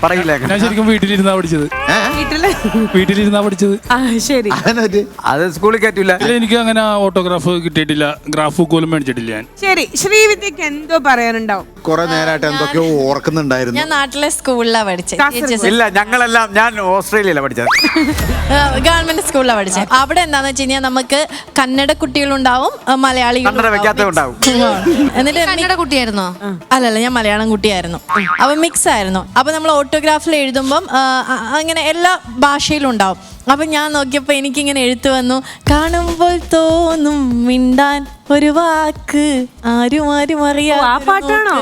പറയില്ല. ഞാൻ ശരിക്കും വീട്ടിലിരുന്നാ പഠിച്ചത്. വീട്ടിലിരുന്നാ പഠിച്ചത്. ശരി. അത് സ്കൂളിൽ കയറ്റൂല. എനിക്ക് അങ്ങനെ ഓട്ടോഗ്രാഫ് കിട്ടിയിട്ടില്ല, ഗ്രാഫ് ബുക്ക് മേടിച്ചിട്ടില്ല ഞാൻ. ശരി, ശ്രീവിദ്യക്ക് എന്തോ പറയാനുണ്ടാവും. കുറെ നേരമായിട്ട് എന്തൊക്കെയോ ഓർക്കുന്നുണ്ടായിരുന്നു. ഞാൻ നാട്ടിലെ സ്കൂളിലാണ് പഠിച്ചത്. ഇല്ല, ഞങ്ങളെല്ലാം ഞാൻ ഓസ്ട്രേലിയയിലാണ് പഠിച്ചത്. ഗവൺമെന്റ് സ്കൂളിലാണ് പഠിച്ചത്. അവിടെ എന്താന്ന് വെച്ച് കഴിഞ്ഞാൽ നമുക്ക് കന്നഡ കുട്ടികളുണ്ടാവും, മലയാളികൾ എന്നിട്ട് കന്നഡ കുട്ടിയായിരുന്നോ? അല്ലല്ല, ഞാൻ മലയാളം കുട്ടിയായിരുന്നു. അപ്പൊ മിക്സ് ആയിരുന്നു. അപ്പൊ നമ്മൾ ഓട്ടോഗ്രാഫിൽ എഴുതുമ്പം അങ്ങനെ എല്ലാ ഭാഷയിലും ഉണ്ടാവും. അപ്പൊ ഞാൻ നോക്കിയപ്പോ എനിക്കിങ്ങനെ എഴുത്ത് വന്നു, കാണുമ്പോൾ തോന്നും മിണ്ടാൻ ഒരു വാക്ക് ആരും അറിയാം. ആ പാട്ടാണോ?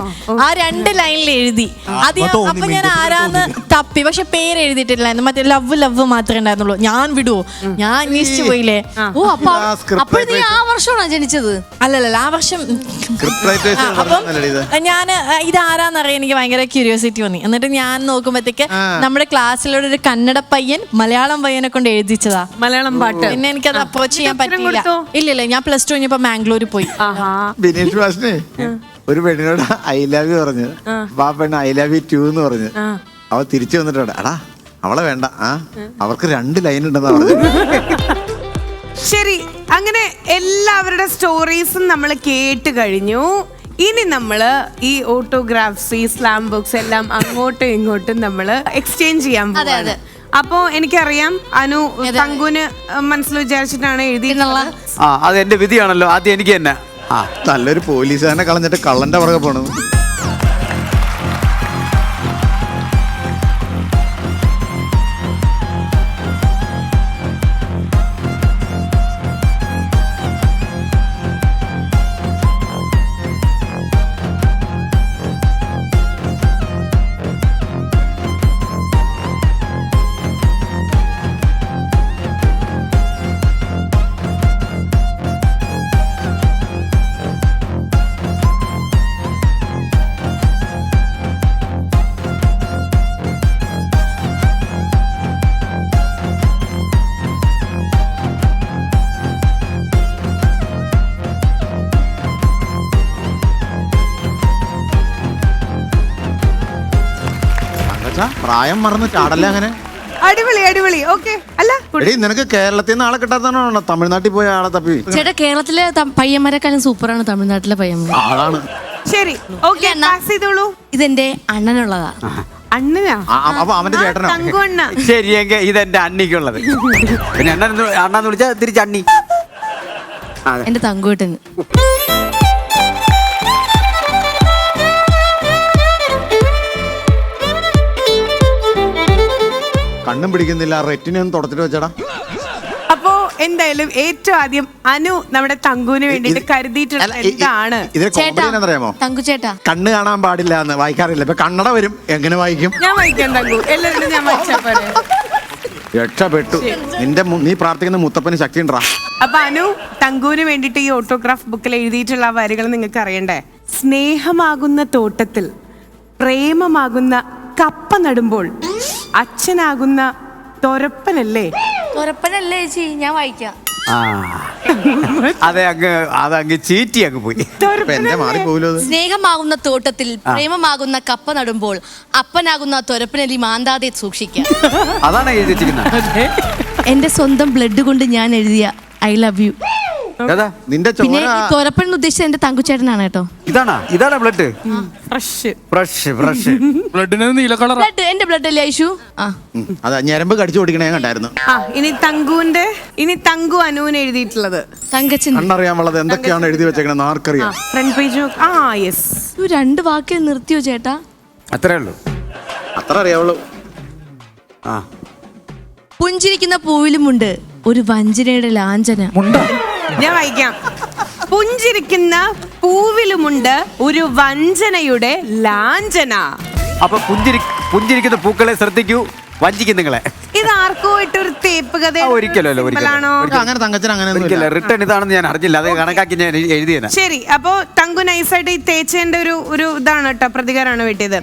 ആ 2 ലൈനിൽ എഴുതി. അപ്പൊ ഞാൻ ആരാന്ന് തപ്പി, പക്ഷെ പേര് എഴുതിയിട്ടില്ലായിരുന്നു. മറ്റേ ലവ് മാത്രമേ ഉണ്ടായിരുന്നുള്ളൂ. ഞാൻ വിടുവോ, ഞാൻ അന്വേഷിച്ചു പോയില്ലേ. ഓ, അപ്പോൾ നീ ആ വർഷമാണോ ജനിച്ചത്? അല്ലല്ല, ആ വർഷം. അപ്പം ഞാൻ ഇതാരാന്നറിയാൻ എനിക്ക് ഭയങ്കര ക്യൂരിയോസിറ്റി തോന്നി. എന്നിട്ട് ഞാൻ നോക്കുമ്പോഴത്തേക്ക് നമ്മുടെ ക്ലാസ്സിലൂടെ ഒരു കന്നഡ പയ്യൻ മലയാളം പയ്യനെ കൊണ്ട് എഴുതിച്ചതാ മലയാളം പാട്ട്. പിന്നെ എനിക്കത് അപ്രോച്ച് ചെയ്യാൻ പറ്റില്ല. ഇല്ല, ഞാൻ +2 കഴിഞ്ഞപ്പോ മാംഗ്ലൂർ പോയി. ബിനീഷ് മാഷിനെ ഒരു പെണ്ണിനോട് ഐ ലവ് യു പറഞ്ഞു. അപ്പൊ ആ പെണ്ണ് ഐ ലവ് യു 2 എന്ന് പറഞ്ഞു. അവ തിരിച്ചു വന്നിട്ടുണ്ട്, എടാ അവളെ വേണ്ട, അവർക്ക് 2 ലൈൻ ഉണ്ടെന്നാ പറഞ്ഞു. ശരി, അങ്ങനെ എല്ലാവരുടെ സ്റ്റോറീസും നമ്മൾ കേട്ട് കഴിഞ്ഞു. ഇനി നമ്മള് ഈ ഓട്ടോഗ്രാഫ്സ്, ഈ സ്ലാം ബുക്സ് എല്ലാം അങ്ങോട്ടും ഇങ്ങോട്ടും നമ്മള് എക്സ്ചേഞ്ച് ചെയ്യാൻ പോകുന്നത്. അപ്പോ എനിക്കറിയാം അനു തങ്കുന് മനസ്സിൽ വിചാരിച്ചിട്ടാണ് എഴുതിയിട്ടുള്ളത്. അത് എന്റെ വിധിയാണല്ലോ. ആദ്യം എനിക്ക് തന്നെ. നല്ലൊരു പോലീസുകാരനെ കളഞ്ഞിട്ട് കള്ളന്റെ പുറകെ പോണു. പ്രായം മറന്ന് ചാടല്ല അങ്ങനെ. അടിപൊളി അടിപൊളി. ഓക്കെ. അല്ല നിനക്ക് കേരളത്തിൽ നിന്ന് ആളെ കിട്ടാത്തതാണോ തമിഴ്നാട്ടിൽ പോയ ആളെ തപ്പി? ചേട്ടാ, കേരളത്തിലെ പയ്യന്മാരെക്കാളും സൂപ്പറാണ് തമിഴ്നാട്ടിലെ പയ്യന്മാർ. ആളാണ്. ശരി, ഓക്കെ. ഇതെന്റെ അണ്ണനുള്ളതാ. അണ്ണനാ? അപ്പൊ അവന്റെ ചേട്ടനോ? തങ്കു അണ്ണ. ശരി, ഇതെന്റെ അണ്ണിക്കുള്ളത്. പിന്നെ അണ്ണാന്ന് വിളിച്ചാ തിരിച്ച് അണ്ണി. എന്റെ തങ്കുവേട്ടന്. കണ്ണും പിടിക്കുന്നില്ല, റെറ്റിനും തുടച്ചിട്ട് വെച്ചടാ. അപ്പോ എന്തായാലും ഏറ്റവും ആദ്യം അനു നമ്മുടെ തങ്കുവിന് വേണ്ടിട്ട് കരുതിയിട്ടുള്ള എന്താണ്? അറിയാമോ തങ്കു ചേട്ടാ? കണ്ണ് കാണാൻ പാടില്ല എന്ന് വായിക്കാറില്ല. ഇപ്പൊ കണ്ണട വരും, എങ്ങനെ വായിക്കും? ഞാൻ വായിക്കാം തങ്കു, എല്ലാവരും ഞാൻ വായിച്ചാ പോലെ. രക്ഷപ്പെട്ടു. നീ പ്രാർത്ഥിക്കുന്ന മുത്തപ്പന് ശക്തി ഉണ്ടാ. അപ്പൊ അനു തങ്കുവിന് വേണ്ടിട്ട് ഈ ഓട്ടോഗ്രാഫ് ബുക്കിൽ എഴുതിയിട്ടുള്ള വരികൾ നിങ്ങൾക്ക് അറിയണ്ടേ? സ്നേഹമാകുന്ന തോട്ടത്തിൽ പ്രേമമാകുന്ന കപ്പ നടുമ്പോൾ അച്ഛനാകുന്ന തൊരപ്പനല്ലേ? തൊരപ്പനല്ലേ ചേച്ചി? ഞാൻ വായിക്കാം. അതങ്ങ് ചീറ്റി അങ്ങ് പോയി. സ്നേഹമാകുന്ന തോട്ടത്തിൽ പ്രേമമാകുന്ന കപ്പ നടുമ്പോൾ അപ്പനാകുന്ന തൊരപ്പനലി മാന്താതെ സൂക്ഷിക്കാം. അതാണ് എഴുതിച്ചിരിക്കുന്നത്. എന്റെ സ്വന്തം ബ്ലഡ് കൊണ്ട് ഞാൻ എഴുതിയ ഐ ലവ് യു. നിന്റെ പിന്നെ ഈ തൊരപ്പൻ ഉദ്ദേശിച്ചത് എന്റെ തങ്കുച്ചേട്ടനാണ് കേട്ടോ. ഇതാണ് ബ്ലഡ്. ബ്ലഡിന് നീല കളർ. എന്റെ ബ്ലഡ് അല്ലേ ഐഷു? അതാ ഞരമ്പ് കടിച്ചു ഓടിക്കണേ കണ്ടായിരുന്നു. ഇനി തങ്കു അനുവിന് എഴുതിയിട്ടുള്ളത് തങ്കച്ചൻ. കണ്ടറിയാമുള്ളത് എന്തൊക്കെയാണ് എഴുതി വെച്ചേക്കണെന്ന് ആർക്കറിയാം? Front page. യെസ്. 2 വാക്കിൽ നിർത്തിയോ ചേട്ടാ? അത്രേ ഉള്ളൂ. അത്ര അറിയാവുള്ളൂ. പുഞ്ചിരിക്കുന്ന പൂവിലുമുണ്ട് ഒരു വഞ്ചനയുടെ ലാഞ്ചന. ഞാൻ വായിക്കാം. പുഞ്ചിരിക്കുന്ന പൂവിലുമുണ്ട് ഒരു വഞ്ചനയുടെ ലാഞ്ചന. അപ്പൊ പുഞ്ചിരിക്കുന്ന പൂക്കളെ ശ്രദ്ധിക്കൂ, വഞ്ചിക്കും നിങ്ങളെ. ഇത് ആർക്കോ ഇട്ടൊരു തേപ്പ് കഥ? ഒരിക്കലോ. അങ്ങനെ തങ്കച്ചൻ അങ്ങനെ റിട്ടേൺ ഇതാണെന്ന് ഞാൻ അറിഞ്ഞില്ല. അത് കണക്കാക്കി ഞാൻ എഴുതിയത്. ശരി, അപ്പൊ തങ്കു നൈസായിട്ട് ഈ തേച്ചേന്റെ ഒരു ഇതാണ് കേട്ടോ, പ്രതികാരമാണ് വെട്ടിയത്.